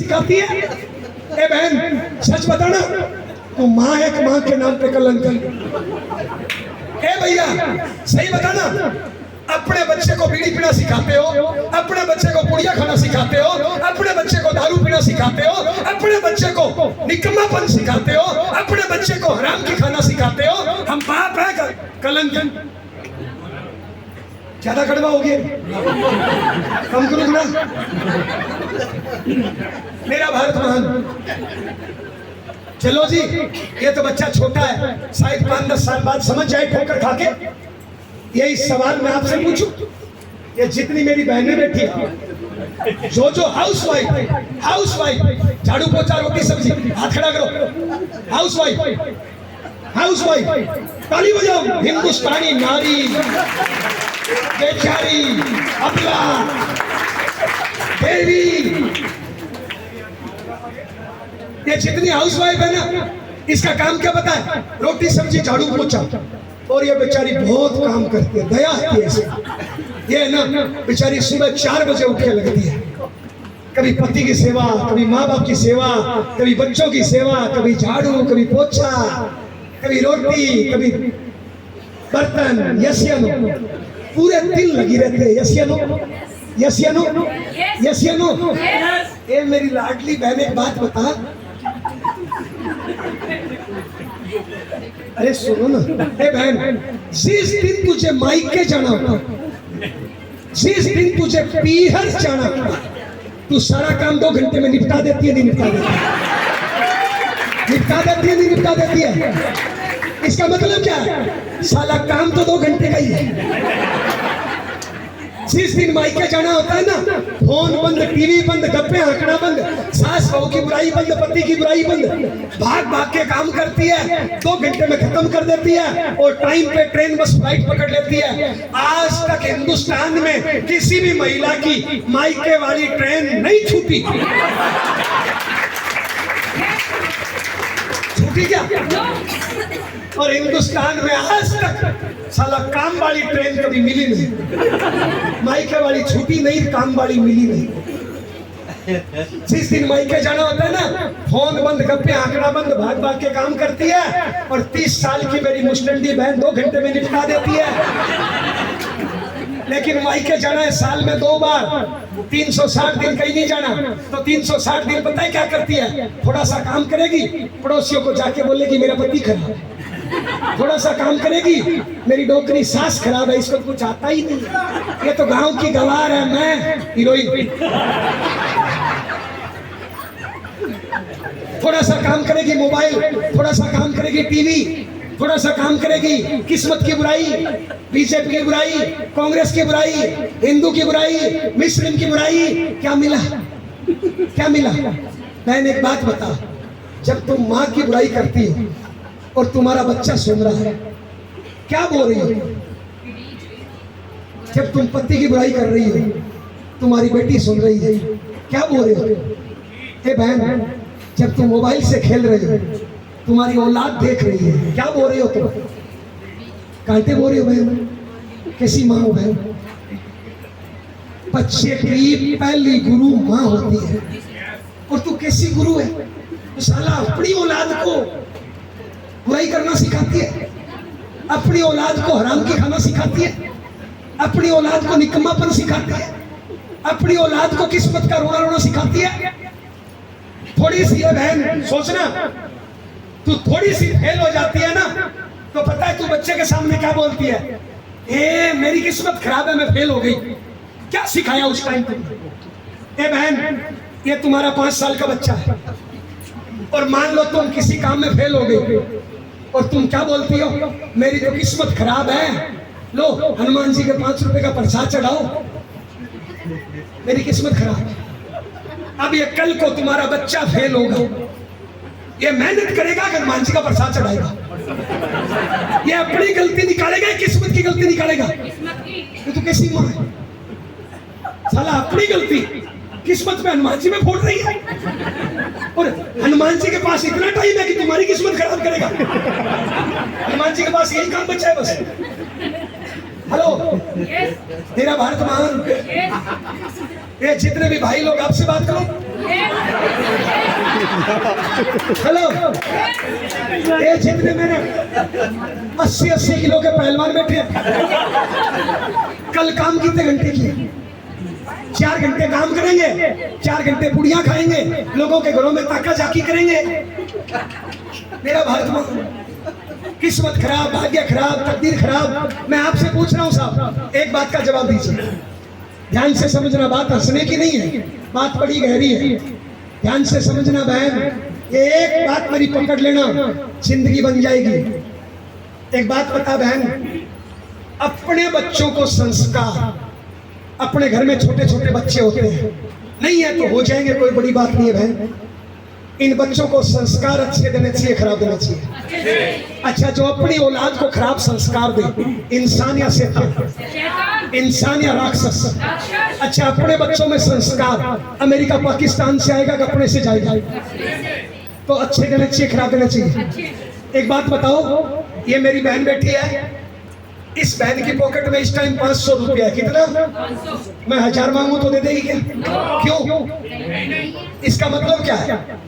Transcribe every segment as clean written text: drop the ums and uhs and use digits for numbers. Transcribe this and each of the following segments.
सिखाती है। ए बहन सच बताना, तू माँ है कि माँ के नाम पे कलंक है? ए भैया सही बताना, अपने बच्चे को बीड़ी पीना सिखाते हो, अपने बच्चे को पुड़िया खाना सिखाते हो, अपने बच्चे को दारू पीना सिखाते हो, अपने बच्चे को निकम्मापन सिखाते हो, अपने बच्चे को हराम की खाना सिखाते हो। हम बाप है कलंक। ज्यादा कड़वा हो गया, कम करो ना। मेरा भारत महान। चलो जी, ये तो बच्चा छोटा है, शायद 5-10 साल बाद समझ जाए ठोकर खा के। यही सवाल मैं आपसे पूछूं, ये जितनी मेरी बहनें बैठी हैं, जो हाउस वाइफ झाड़ू पोछा रोटी सब्जी, हाथ खड़ा करो। हाउस वाइफ ताली बजाओ। हिंदुस्तानी नारी बेचारी अबला देवी, ये जितनी हाउस वाइफ है ना, इसका काम क्या पता है? रोटी सब्जी झाड़ू पोछा। और ये बेचारी बहुत काम करती है, दया आती है इसे। ये ना बेचारी सुबह 4 बजे उठ के लगती है, कभी पति की सेवा, कभी माँ बाप की सेवा, कभी बच्चों की सेवा, कभी झाड़ू, कभी पोछा, कभी रोटी, कभी बर्तन। यसियनो पूरे दिन लगी रहते हैं। यसियनो। ये मेरी लाडली बहन एक बात बता, अरे सुनो ना, ए बहन, जिस दिन तुझे मायके जाना होता, जिस दिन तुझे पीहर जाना होता, तू सारा काम 2 घंटे में निपटा देती है, नहीं निपटा देती है? इसका मतलब क्या है? साला काम तो 2 घंटे का ही है। जिस दिन मायके जाना होता है ना, फोन बंद, टीवी बंद, गप्पे हाँकना बंद, सास बहू की बुराई बंद, पति की बुराई बंद, भाग भाग के काम करती है, 2 घंटे में खत्म कर देती है और टाइम पे ट्रेन बस फ्लाइट पकड़ लेती है। आज तक हिंदुस्तान में किसी भी महिला की मायके वाली ट्रेन नहीं छूटी। छूटी क्या? और हिंदुस्तान में आज तक साला काम वाली ट्रेन कभी मिली नहीं। मायके वाली छूटी नहीं, काम वाली मिली नहीं। जिस दिन मायके जाना होता है ना, फोन बंद, गप्पे हाँकना बंद, भाग भाग के काम करती है। और 30 साल की मेरी मुस्टंडी बहन 2 घंटे में निपटा देती है। लेकिन मायके जाना है साल में 2 बार, 360 दिन कहीं नहीं जाना। तो 360 दिन पता है क्या करती है? थोड़ा सा काम करेगी, पड़ोसियों को जाके बोलेगी मेरा पति खराब है। थोड़ा सा काम करेगी, मेरी नौकरी सास खराब है, इसको कुछ आता ही नहीं, ये तो गांव की गवार है, मैं हीरोइन। थोड़ा सा काम करेगी मोबाइल, थोड़ा सा काम करेगी टीवी, थोड़ा सा काम करेगी किस्मत की बुराई, बीजेपी की बुराई, कांग्रेस की बुराई, हिंदू की बुराई, मुस्लिम की बुराई। क्या मिला? बहन एक बात बता, जब तुम माँ की बुराई करती हो और तुम्हारा बच्चा सुन रहा है, क्या बोल रही हो? जब तुम पति की बुराई कर रही हो, तुम्हारी बेटी सुन रही है, क्या बोल रही हो? ए बहन, जब तुम मोबाइल से खेल रही हो, तुम्हारी औलाद देख रही है, क्या बोल रही हो तुम? कांटे बोल रही हो बहन? कैसी माँ हो बहन? बच्चे की पहली गुरु माँ होती है, और तू कैसी गुरु है? तो साला अपनी औलाद को बुराई करना सिखाती है, अपनी औलाद को हराम की खाना सिखाती है, अपनी औलाद को निकम्मापन सिखाती है, अपनी औलाद को किस्मत का रोना रोना सिखाती है। थोड़ी सी है बहन सोचना, तू थोड़ी सी फेल हो जाती है ना, तो पता है तू बच्चे के सामने क्या बोलती है? ए मेरी किस्मत खराब है, मैं फेल हो गई। क्या सिखाया उस टाइम तुमने? ए बहन, ये तुम्हारा 5 साल का बच्चा है, और मान लो तुम किसी काम में फेल हो गई, और तुम क्या बोलती हो? मेरी तो किस्मत खराब है, लो हनुमान जी के 5 रुपए का प्रसाद चढ़ाओ, मेरी किस्मत खराब है। अब ये कल को तुम्हारा बच्चा फेल होगा, ये मेहनत करेगा, हनुमान जी का प्रसाद चढ़ाएगा, ये अपनी गलती निकालेगा, किस्मत की गलती निकालेगा? ये तो कैसी माँ है? साला अपनी गलती किस्मत में हनुमान जी में फोड़ रही है, और हनुमान जी के पास इतना टाइम है कि तुम्हारी किस्मत खराब करेगा। हनुमान जी के पास यही काम बचा है बस। हेलो, तेरा भारत महान। ये जितने भी भाई लोग आपसे बात करो, हेलो, ये जितने मेरे 80-80 किलो के पहलवान बैठे हैं, कल काम कितने घंटे किए? 4 घंटे काम करेंगे, 4 घंटे पुड़िया खाएंगे, लोगों के घरों में ताका झाकी करेंगे। मेरा भारत माँ, किस्मत खराब, भाग्य खराब, तकदीर खराब। मैं आपसे पूछ रहा हूँ साहब, एक बात का जवाब दीजिए, ध्यान से समझना, बात हंसने की नहीं है, बात बड़ी गहरी है, ध्यान से समझना बहन। ये एक बात मेरी पकड़ लेना, जिंदगी बन जाएगी। एक बात बता बहन, अपने बच्चों को संस्कार, अपने घर में छोटे छोटे बच्चे होते हैं, नहीं है तो हो जाएंगे, कोई बड़ी बात नहीं है बहन। इन बच्चों को संस्कार अच्छे देने चाहिए, खराब देने चाहिए? अच्छा, जो अपनी औलाद को खराब संस्कार दे, इंसान या शैतान, इंसान या राक्षस? अच्छा, अपने बच्चों में संस्कार अमेरिका पाकिस्तान से आएगा कि अपने से जाएगा? तो अच्छे देने चाहिए, खराब देने चाहिए? एक बात बताओ, ये मेरी बहन बैठी है, इस बहन की पॉकेट में इस टाइम 500 रुपया है। कितना? मैं 1000 मांगू तो दे देगी क्या? क्यों? इसका मतलब क्या है?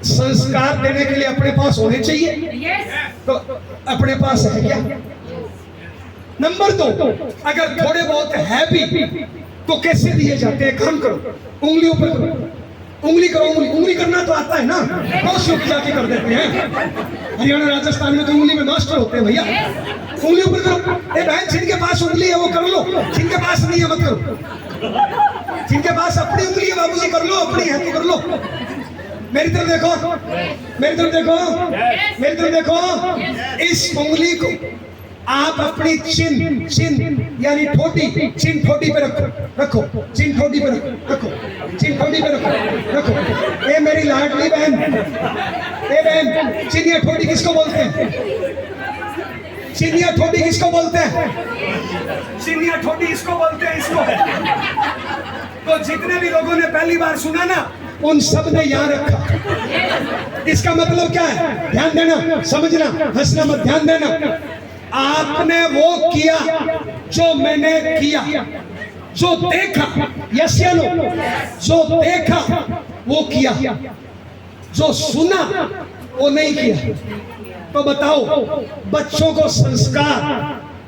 संस्कार देने के लिए अपने पास होने चाहिए, तो अपने पास है क्या? नंबर 2, अगर थोड़े बहुत है भी तो कैसे दिए जाते हैं? काम करो, उंगली ऊपर करो, उंगली करो, उंगली करना तो आता है ना, बहुत लोग जाके कर देते हैं। हरियाणा राजस्थान में तो उंगली में मास्टर होते हैं भैया। उंगली ऊपर करो। ए बहन, जिनके पास उंगली है वो कर लो, जिनके पास नहीं है मत करो। जिनके पास अपनी उंगली है बाबूजी कर लो, अपनी है तो कर लो। मेरी तरफ देखो, मेरी तरफ देखो, मेरी तरफ देखो। इस उंगली को आप अपनी चिन यानी ठोडी, चिन ठोडी पे रखो, चिन ठोडी पे रखो, चिन ठोडी पे रखो। ये मेरी लाडली बहन, ए बहन, चिन या ठोडी किसको बोलते हैं? चिन या ठोडी किसको बोलते हैं? चिन या ठोडी इसको बोलते हैं, इसको। तो जितने भी लोगों ने पहली बार सुना ना, उन सब ने याद रखा। इसका मतलब क्या है? ध्यान देना, समझना, हंसना मत, ध्यान देना। आपने वो किया जो मैंने किया, जो देखा, यस या नो? जो देखा वो किया, जो सुना वो नहीं किया। तो बताओ, बच्चों को संस्कार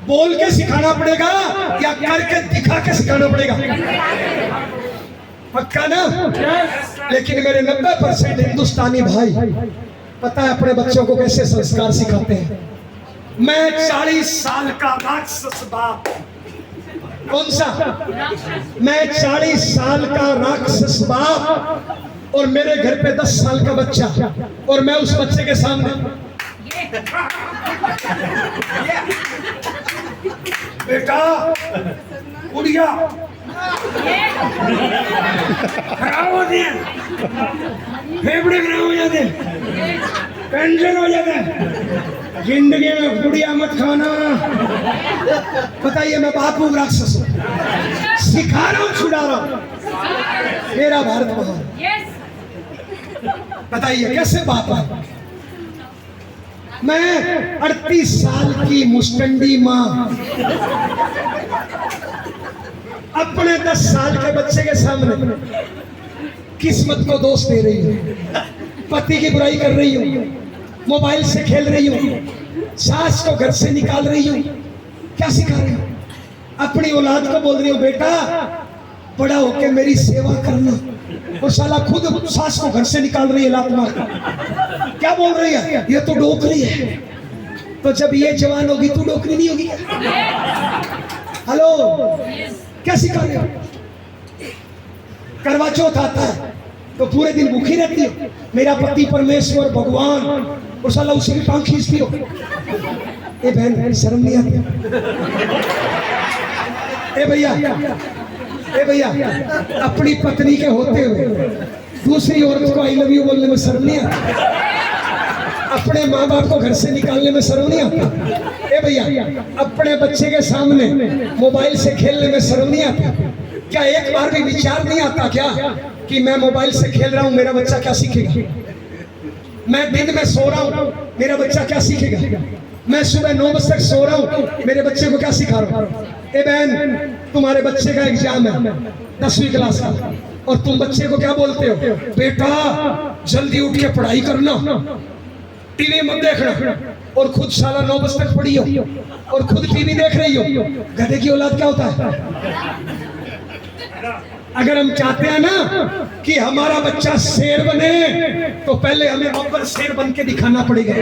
बोल के सिखाना पड़ेगा या करके दिखा के सिखाना पड़ेगा? पक्का ना? लेकिन मेरे 90% हिंदुस्तानी भाई पता है अपने बच्चों को कैसे संस्कार सिखाते हैं। मैं 40 साल का राक्षस बाप। कौन सा? मैं 40 साल का राक्षस बाप, और मेरे घर पे 10 साल का बच्चा, और मैं उस बच्चे के सामने बेटा, उड़िया खराब होती है, फेफड़े खराब हो जाते हैं, टेंशन हो जाता है, जिंदगी में गुड़िया मत खाना। बताइए, मैं बाप हूँ राक्षस हूँ? सिखा रहा हूँ, छुड़ा रहा हूँ? मेरा भारत महान। बताइए कैसे बाप है? मैं 38 साल की मुस्टंडी माँ अपने 10 साल के बच्चे के सामने किस्मत को दोष दे रही हूँ, पति की बुराई कर रही हूँ, मोबाइल से खेल रही हूँ, सास को घर से निकाल रही हूँ। क्या सिखा रही हूँ? अपनी औलाद को बोल रही हूँ, बेटा बड़ा होके मेरी सेवा करना, और साला खुद सास को घर से निकाल रही है लात मार कर। क्या बोल रही है? ये तो डोकरी है। तो जब ये जवान होगी तू डोकरी नहीं होगी? हेलो, क्या सिखा रहे हो? करवा चौथ आता है तो पूरे दिन भूखी रहती है, मेरा पति परमेश्वर भगवान, और साला उसे भी टांग खींचती हो। ए बहन, शर्म नहीं आती? ए भैया, ए भैया, अपनी पत्नी के होते हुए दूसरी औरत को आई लव यू बोलने में शर्म नहीं आती? अपने माँ बाप को घर से निकालने में शर्म नहीं आता? ए भैया, अपने बच्चे के सामने मोबाइल से खेलने में शर्म नहीं आता? क्या एक बार भी विचार नहीं आता क्या कि मैं मोबाइल से खेल रहा हूँ, मेरा बच्चा क्या सीखेगा? मैं दिन में सो रहा हूँ, मेरा बच्चा क्या सीखेगा? मैं सुबह 9 बजे तक सो रहा हूँ, मेरे बच्चे को क्या सिखा रहा हूँ? ए बहन, तुम्हारे बच्चे का एग्जाम है 10वीं क्लास का, और तुम बच्चे को क्या बोलते हो, बेटा जल्दी उठ के पढ़ाई करना, टीवी मत देखना, और खुद साला 9 बजे तक पढ़ी हो और खुद टीवी देख रही हो। गधे की औलाद क्या होता है? अगर हम चाहते हैं ना कि हमारा बच्चा शेर बने, तो पहले हमें अव्वल शेर बन के दिखाना पड़ेगा।